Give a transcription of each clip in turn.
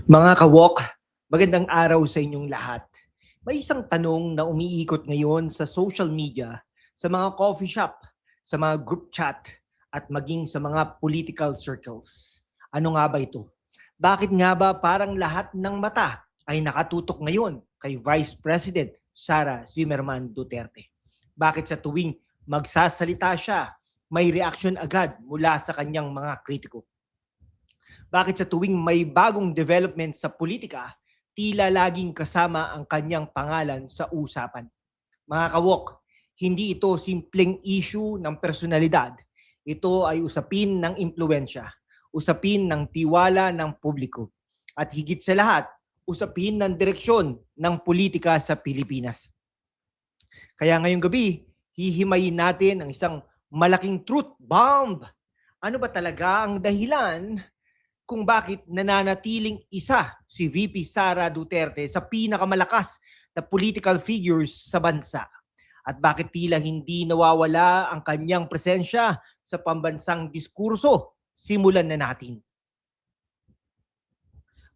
Mga kawok, magandang araw sa inyong lahat. May isang tanong na umiikot ngayon sa social media, sa mga coffee shop, sa mga group chat, at maging sa mga political circles. Ano nga ba ito? Bakit nga ba parang lahat ng mata ay nakatutok ngayon kay Vice President Sara Zimmerman Duterte? Bakit sa tuwing magsasalita siya, may reaksyon agad mula sa kanyang mga kritiko? Bakit sa tuwing may bagong development sa politika, tila laging kasama ang kanyang pangalan sa usapan? Mga kawok, hindi ito simpleng issue ng personalidad. Ito ay usapin ng impluensya, usapin ng tiwala ng publiko, at higit sa lahat, usapin ng direksyon ng politika sa Pilipinas. Kaya ngayong gabi, hihimayin natin ang isang malaking truth bomb. Ano ba talaga ang dahilan kung bakit nananatiling isa si VP Sara Duterte sa pinakamalakas na political figures sa bansa? At bakit tila hindi nawawala ang kanyang presensya sa pambansang diskurso? Simulan na natin.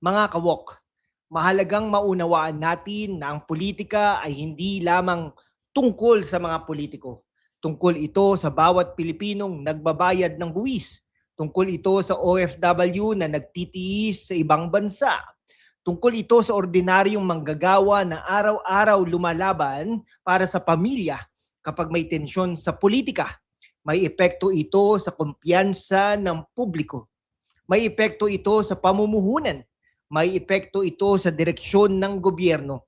Mga kawok, mahalagang maunawaan natin na ang politika ay hindi lamang tungkol sa mga politiko. Tungkol ito sa bawat Pilipinong nagbabayad ng buwis. Tungkol ito sa OFW na nagtitiis sa ibang bansa. Tungkol ito sa ordinaryong manggagawa na araw-araw lumalaban para sa pamilya kapag may tensyon sa politika. May epekto ito sa kumpiyansa ng publiko. May epekto ito sa pamumuhunan. May epekto ito sa direksyon ng gobyerno.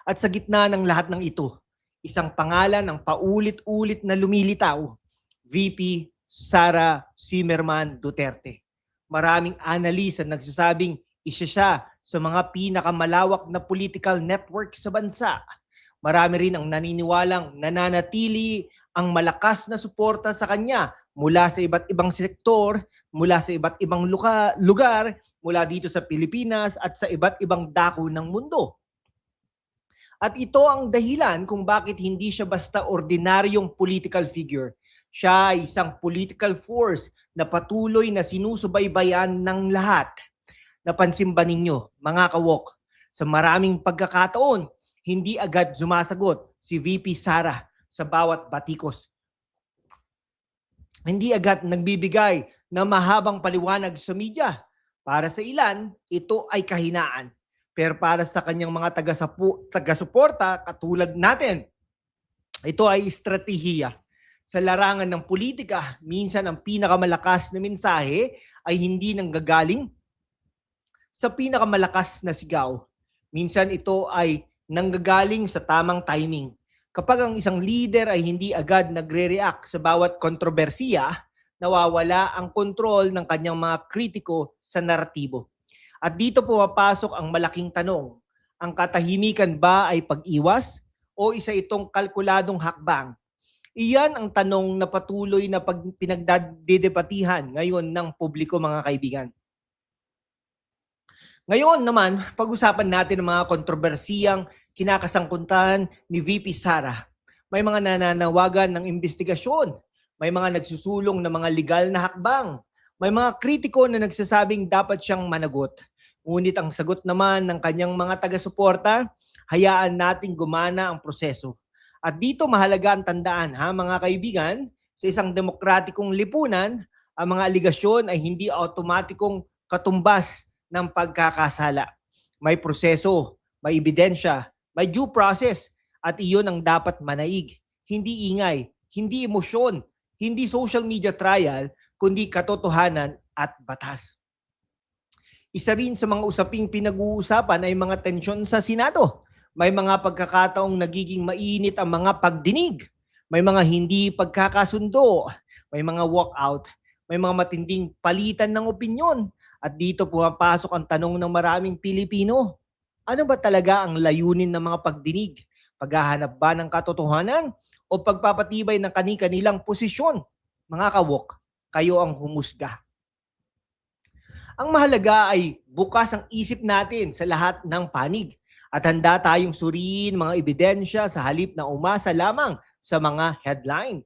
At sa gitna ng lahat ng ito, isang pangalan ang paulit-ulit na lumilitaw, VP Sara Zimmerman Duterte. Maraming analis ang nagsasabing isa siya sa mga pinakamalawak na political network sa bansa. Marami rin ang naniniwalang nananatili ang malakas na suporta sa kanya mula sa iba't ibang sektor, mula sa iba't ibang lugar, mula dito sa Pilipinas at sa iba't ibang dako ng mundo. At ito ang dahilan kung bakit hindi siya basta ordinaryong political figure. Siya ay isang political force na patuloy na sinusubaybayan ng lahat. Napansin ba ninyo, mga kawok, sa maraming pagkakataon, hindi agad sumasagot si VP Sara sa bawat batikos. Hindi agad nagbibigay ng mahabang paliwanag sa media. Para sa ilan, ito ay kahinaan. Pero para sa kanyang mga taga-suporta katulad natin, ito ay estratehiya. Sa larangan ng politika, minsan ang pinakamalakas na mensahe ay hindi nanggagaling sa pinakamalakas na sigaw. Minsan ito ay nanggagaling sa tamang timing. Kapag ang isang leader ay hindi agad nagre-react sa bawat kontrobersiya, nawawala ang kontrol ng kanyang mga kritiko sa naratibo. At dito pumapasok ang malaking tanong, ang katahimikan ba ay pag-iwas o isa itong kalkuladong hakbang? Iyan ang tanong na patuloy na pinagdedebatihan ngayon ng publiko, mga kaibigan. Ngayon naman, pag-usapan natin ang mga kontrobersiyang kinakasangkutan ni VP Sara. May mga nananawagan ng investigasyon, may mga nagsusulong ng mga legal na hakbang, may mga kritiko na nagsasabing dapat siyang managot. Ngunit ang sagot naman ng kanyang mga taga-suporta, hayaan nating gumana ang proseso. At dito mahalaga ang tandaan, mga kaibigan, sa isang demokratikong lipunan, ang mga aligasyon ay hindi automatikong katumbas ng pagkakasala. May proseso, may ebidensya, may due process, at iyon ang dapat manaig. Hindi ingay, hindi emosyon, hindi social media trial, kundi katotohanan at batas. Isa rin sa mga usaping pinag-uusapan ay mga tensyon sa Senado. May mga pagkakataong nagiging mainit ang mga pagdinig. May mga hindi pagkakasundo. May mga walkout. May mga matinding palitan ng opinyon. At dito pumapasok ang tanong ng maraming Pilipino. Ano ba talaga ang layunin ng mga pagdinig? Paghahanap ba ng katotohanan o pagpapatibay ng kani-kanilang posisyon? Mga kawok, kayo ang humusga. Ang mahalaga ay bukas ang isip natin sa lahat ng panig at handa tayong suriin mga ebidensya sa halip na umasa lamang sa mga headline.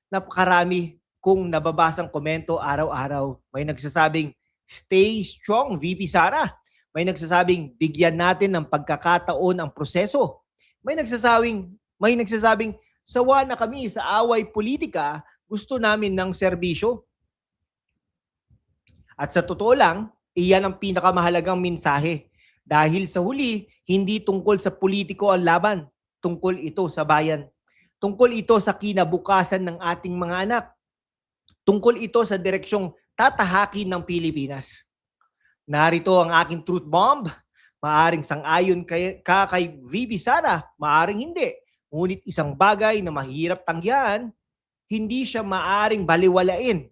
Napakarami kung nababasang komento araw-araw. May nagsasabing Stay strong, VP Sara. May nagsasabing bigyan natin ng pagkakataon ang proseso. May nagsasabing sawa na kami sa away politika, gusto namin ng serbisyo. At sa totoo lang, iyan ang pinakamahalagang mensahe. Dahil sa huli, hindi tungkol sa politiko ang laban. Tungkol ito sa bayan. Tungkol ito sa kinabukasan ng ating mga anak. Tungkol ito sa direksyong tatahakin ng Pilipinas. Narito ang aking truth bomb. Maaring sang-ayon kay VP Sara, maaring hindi. Ngunit isang bagay na mahirap tanggihan, hindi siya maaring baliwalain.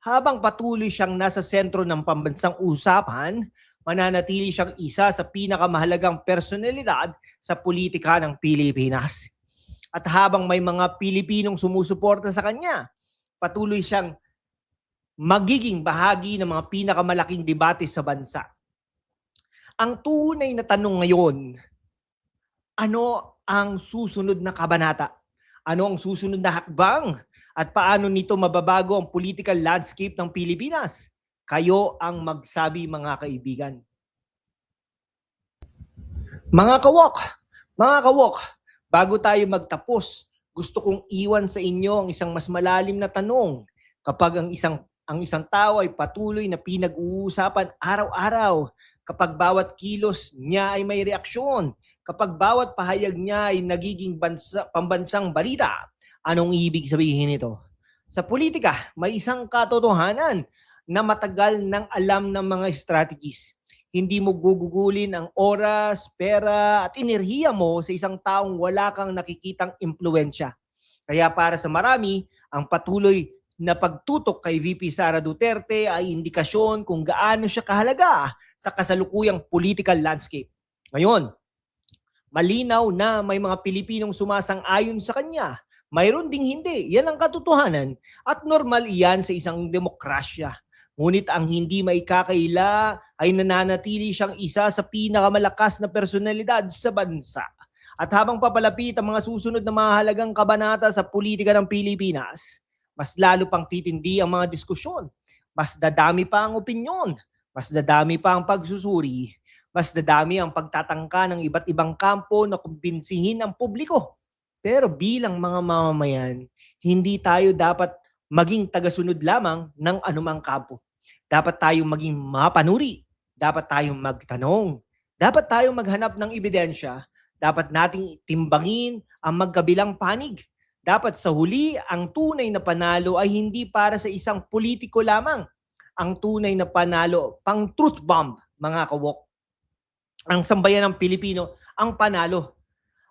Habang patuloy siyang nasa sentro ng pambansang usapan, mananatili siyang isa sa pinakamahalagang personalidad sa politika ng Pilipinas. At habang may mga Pilipinong sumusuporta sa kanya, patuloy siyang magiging bahagi ng mga pinakamalaking debate sa bansa. Ang tunay na tanong ngayon, ano ang susunod na kabanata? Ano ang susunod na hakbang? At paano nito mababago ang political landscape ng Pilipinas? Kayo ang magsabi, mga kaibigan. Mga kawok, bago tayo magtapos, gusto kong iwan sa inyo ang isang mas malalim na tanong. Kapag ang isang tao ay patuloy na pinag-uusapan araw-araw, kapag bawat kilos niya ay may reaksyon, kapag bawat pahayag niya ay nagiging pambansang balita, anong ibig sabihin nito? Sa politika, may isang katotohanan na matagal nang alam ng mga strategies. Hindi mo gugugulin ang oras, pera at enerhiya mo sa isang taong wala kang nakikitang impluensya. Kaya para sa marami, ang patuloy na pagtutok kay VP Sara Duterte ay indikasyon kung gaano siya kahalaga sa kasalukuyang political landscape. Ngayon, malinaw na may mga Pilipinong sumasang-ayon sa kanya. Mayroon ding hindi. Yan ang katotohanan. At normal iyan sa isang demokrasya. Ngunit ang hindi maikakaila ay nananatili siyang isa sa pinakamalakas na personalidad sa bansa. At habang papalapit ang mga susunod na mahalagang kabanata sa politika ng Pilipinas, mas lalo pang titindi ang mga diskusyon. Mas dadami pa ang opinyon. Mas dadami pa ang pagsusuri. Mas dadami ang pagtatangka ng iba't ibang kampo na kumbinsihin ang publiko. Pero bilang mga mamamayan, hindi tayo dapat maging tagasunod lamang ng anumang kampo. Dapat tayong maging mapanuri. Dapat tayong magtanong. Dapat tayong maghanap ng ebidensya. Dapat nating timbangin ang magkabilang panig. Dapat sa huli, ang tunay na panalo ay hindi para sa isang politiko lamang. Ang tunay na panalo, pang truth bomb, mga kawok. Ang sambayan ng Pilipino, ang panalo.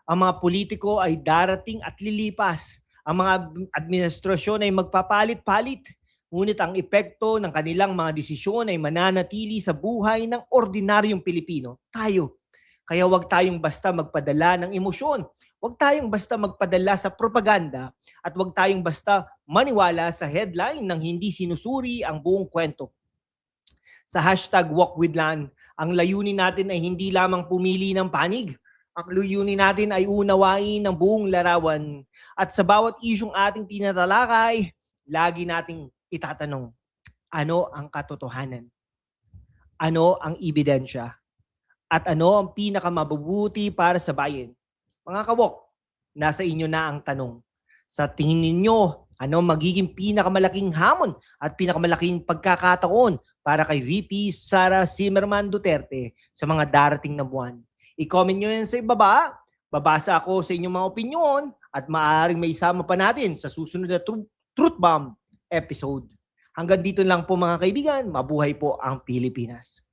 Ang mga politiko ay darating at lilipas. Ang mga administrasyon ay magpapalit-palit. Ngunit ang epekto ng kanilang mga desisyon ay mananatili sa buhay ng ordinaryong Pilipino, tayo. Kaya huwag tayong basta magpadala ng emosyon. Huwag tayong basta magpadala sa propaganda. At huwag tayong basta maniwala sa headline ng hindi sinusuri ang buong kwento. Sa hashtag #WalkWithLan, ang layunin natin ay hindi lamang pumili ng panig. Ang layunin natin ay unawain ng buong larawan. At sa bawat isyong ating tinatalakay, lagi nating itatanong, ano ang katotohanan? Ano ang ebidensya? At ano ang pinakamabubuti para sa bayan? Mga kawok, nasa inyo na ang tanong. Sa tingin ninyo, ano magiging pinakamalaking hamon at pinakamalaking pagkakataon para kay VP Sara Zimmerman Duterte sa mga darating na buwan? I-comment nyo yan sa ibaba. Babasa ako sa inyong mga opinyon at maaaring may isama pa natin sa susunod na Truth Bomb episode. Hanggang dito lang po, mga kaibigan. Mabuhay po ang Pilipinas.